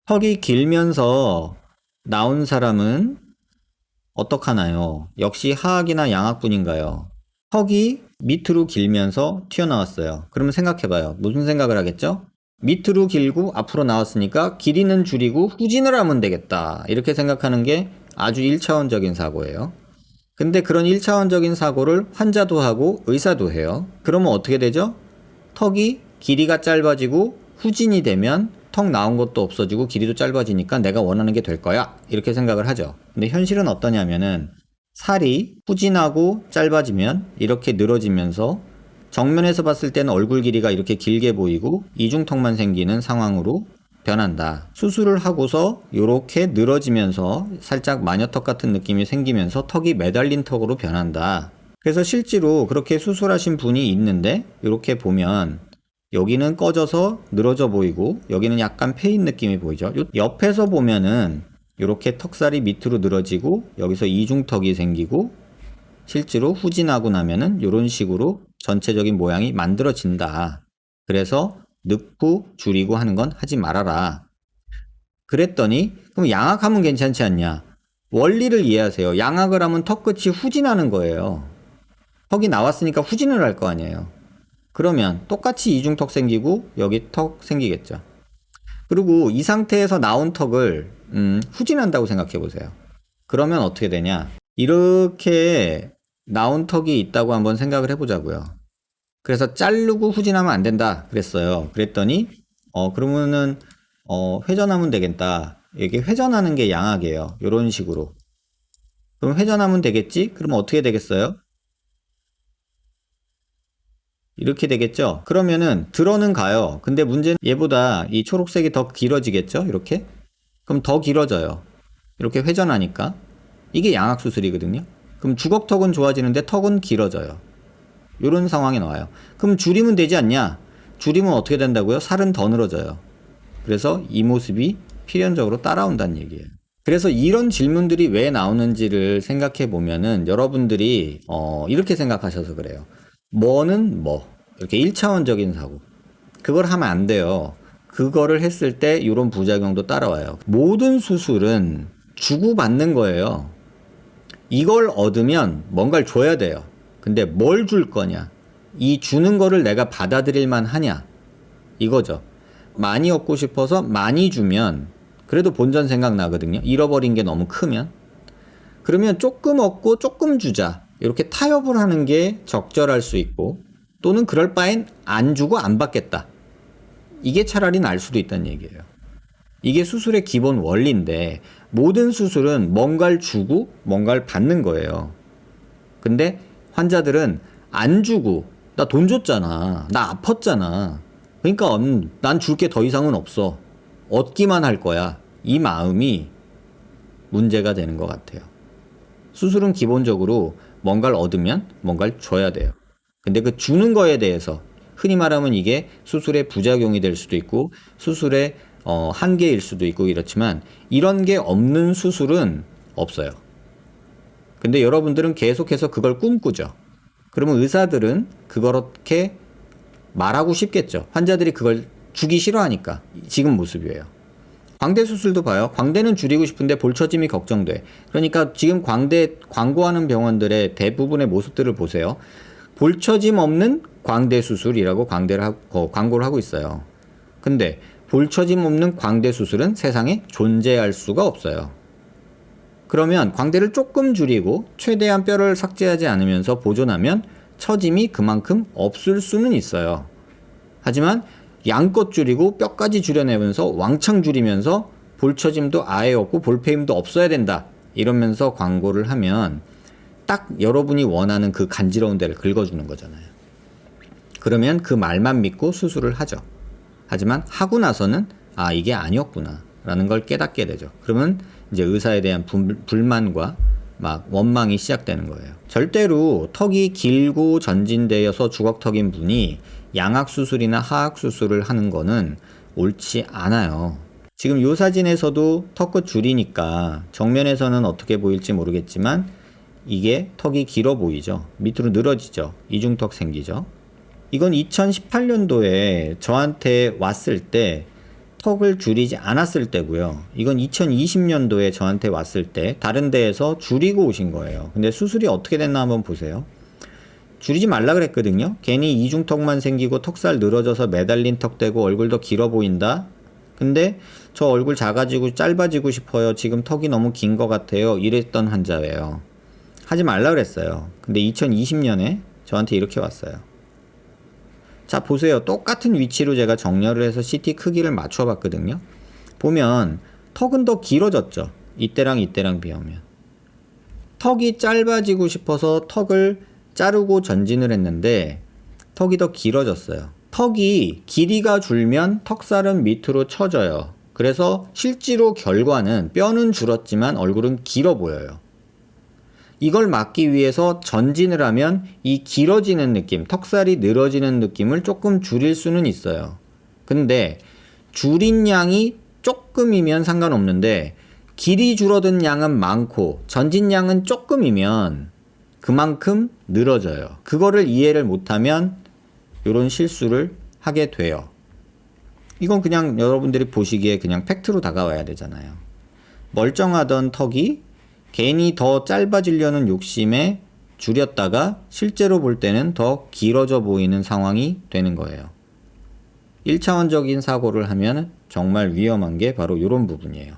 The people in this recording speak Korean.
턱이 길면서 나온 사람은 어떡하나요? 역시 하악이나 양악분인가요? 턱이 밑으로 길면서 튀어나왔어요. 그러면 생각해봐요. 무슨 생각을 하겠죠? 밑으로 길고 앞으로 나왔으니까 길이는 줄이고 후진을 하면 되겠다. 이렇게 생각하는 게 아주 1차원적인 사고예요. 근데 그런 1차원적인 사고를 환자도 하고 의사도 해요. 그러면 어떻게 되죠? 턱이 길이가 짧아지고 후진이 되면 턱 나온 것도 없어지고 길이도 짧아지니까 내가 원하는 게 될 거야. 이렇게 생각을 하죠. 근데 현실은 어떠냐면은 살이 후진하고 짧아지면 이렇게 늘어지면서 정면에서 봤을 때는 얼굴 길이가 이렇게 길게 보이고 이중턱만 생기는 상황으로 변한다. 수술을 하고서 이렇게 늘어지면서 살짝 마녀턱 같은 느낌이 생기면서 턱이 매달린 턱으로 변한다. 그래서 실제로 그렇게 수술하신 분이 있는데 이렇게 보면 여기는 꺼져서 늘어져 보이고 여기는 약간 패인 느낌이 보이죠. 옆에서 보면은 이렇게 턱살이 밑으로 늘어지고 여기서 이중턱이 생기고 실제로 후진하고 나면은 이런 식으로 전체적인 모양이 만들어진다. 그래서 넣고 줄이고 하는 건 하지 말아라. 그랬더니 그럼 양악하면 괜찮지 않냐? 원리를 이해하세요. 양악을 하면 턱 끝이 후진하는 거예요. 턱이 나왔으니까 후진을 할 거 아니에요. 그러면 똑같이 이중턱 생기고 여기 턱 생기겠죠. 그리고 이 상태에서 나온 턱을 후진한다고 생각해 보세요. 그러면 어떻게 되냐? 이렇게 나온 턱이 있다고 한번 생각을 해보자고요. 그래서 자르고 후진하면 안 된다 그랬어요. 그랬더니 그러면은 회전하면 되겠다. 이게 회전하는 게 양악이에요. 이런 식으로. 그럼 회전하면 되겠지? 그러면 어떻게 되겠어요? 이렇게 되겠죠? 그러면은 들어는 가요. 근데 문제는 얘보다 이 초록색이 더 길어지겠죠? 이렇게? 그럼 더 길어져요. 이렇게 회전하니까. 이게 양악 수술이거든요. 그럼 주걱턱은 좋아지는데 턱은 길어져요. 이런 상황이 나와요. 그럼 줄이면 되지 않냐? 줄이면 어떻게 된다고요? 살은 더 늘어져요. 그래서 이 모습이 필연적으로 따라온다는 얘기예요. 그래서 이런 질문들이 왜 나오는지를 생각해 보면은 여러분들이 이렇게 생각하셔서 그래요. 뭐는 뭐 이렇게 1차원적인 사고 그걸 하면 안 돼요. 그거를 했을 때 이런 부작용도 따라와요. 모든 수술은 주고받는 거예요. 이걸 얻으면 뭔가를 줘야 돼요. 근데 뭘 줄 거냐? 이 주는 거를 내가 받아들일 만하냐? 이거죠. 많이 얻고 싶어서 많이 주면 그래도 본전 생각나거든요. 잃어버린 게 너무 크면. 그러면 조금 얻고 조금 주자. 이렇게 타협을 하는 게 적절할 수 있고 또는 그럴 바엔 안 주고 안 받겠다. 이게 차라리 나을 수도 있다는 얘기예요. 이게 수술의 기본 원리인데 모든 수술은 뭔가를 주고 뭔가를 받는 거예요. 근데 환자들은 안 주고 나 돈 줬잖아. 나 아팠잖아. 그러니까 난 줄 게 더 이상은 없어. 얻기만 할 거야. 이 마음이 문제가 되는 것 같아요. 수술은 기본적으로 뭔가를 얻으면 뭔가를 줘야 돼요. 근데 그 주는 거에 대해서 흔히 말하면 이게 수술의 부작용이 될 수도 있고 수술의 한계일 수도 있고 이렇지만 이런 게 없는 수술은 없어요. 근데 여러분들은 계속해서 그걸 꿈꾸죠. 그러면 의사들은 그렇게 말하고 싶겠죠. 환자들이 그걸 주기 싫어하니까 지금 모습이에요. 광대 수술도 봐요. 광대는 줄이고 싶은데 볼처짐이 걱정돼. 그러니까 지금 광대 광고하는 병원들의 대부분의 모습들을 보세요. 볼처짐 없는 광대 수술이라고 광고를 하고 있어요. 근데 볼처짐 없는 광대 수술은 세상에 존재할 수가 없어요. 그러면 광대를 조금 줄이고 최대한 뼈를 삭제하지 않으면서 보존하면 처짐이 그만큼 없을 수는 있어요. 하지만 양껏 줄이고 뼈까지 줄여내면서 왕창 줄이면서 볼처짐도 아예 없고 볼페임도 없어야 된다 이러면서 광고를 하면 딱 여러분이 원하는 그 간지러운 데를 긁어주는 거잖아요. 그러면 그 말만 믿고 수술을 하죠. 하지만 하고 나서는 아 이게 아니었구나 라는 걸 깨닫게 되죠. 그러면 이제 의사에 대한 불만과 막 원망이 시작되는 거예요. 절대로 턱이 길고 전진되어서 주걱턱인 분이 양악수술이나 하악수술을 하는 거는 옳지 않아요. 지금 이 사진에서도 턱끝 줄이니까 정면에서는 어떻게 보일지 모르겠지만 이게 턱이 길어 보이죠. 밑으로 늘어지죠. 이중턱 생기죠. 이건 2018년도에 저한테 왔을 때 턱을 줄이지 않았을 때고요. 이건 2020년도에 저한테 왔을 때 다른 데에서 줄이고 오신 거예요. 근데 수술이 어떻게 됐나 한번 보세요. 줄이지 말라 그랬거든요. 괜히 이중턱만 생기고 턱살 늘어져서 매달린 턱 되고 얼굴도 길어 보인다. 근데 저 얼굴 작아지고 짧아지고 싶어요. 지금 턱이 너무 긴 것 같아요. 이랬던 환자예요. 하지 말라 그랬어요. 근데 2020년에 저한테 이렇게 왔어요. 자, 보세요. 똑같은 위치로 제가 정렬을 해서 CT 크기를 맞춰 봤거든요. 보면 턱은 더 길어졌죠. 이때랑 이때랑 비하면. 턱이 짧아지고 싶어서 턱을 자르고 전진을 했는데 턱이 더 길어졌어요. 턱이 길이가 줄면 턱살은 밑으로 처져요. 그래서 실제로 결과는 뼈는 줄었지만 얼굴은 길어 보여요. 이걸 막기 위해서 전진을 하면 이 길어지는 느낌, 턱살이 늘어지는 느낌을 조금 줄일 수는 있어요. 근데 줄인 양이 조금이면 상관없는데 길이 줄어든 양은 많고 전진 양은 조금이면 그만큼 늘어져요. 그거를 이해를 못하면 이런 실수를 하게 돼요. 이건 그냥 여러분들이 보시기에 그냥 팩트로 다가와야 되잖아요. 멀쩡하던 턱이 괜히 더 짧아지려는 욕심에 줄였다가 실제로 볼 때는 더 길어져 보이는 상황이 되는 거예요. 1차원적인 사고를 하면 정말 위험한 게 바로 이런 부분이에요.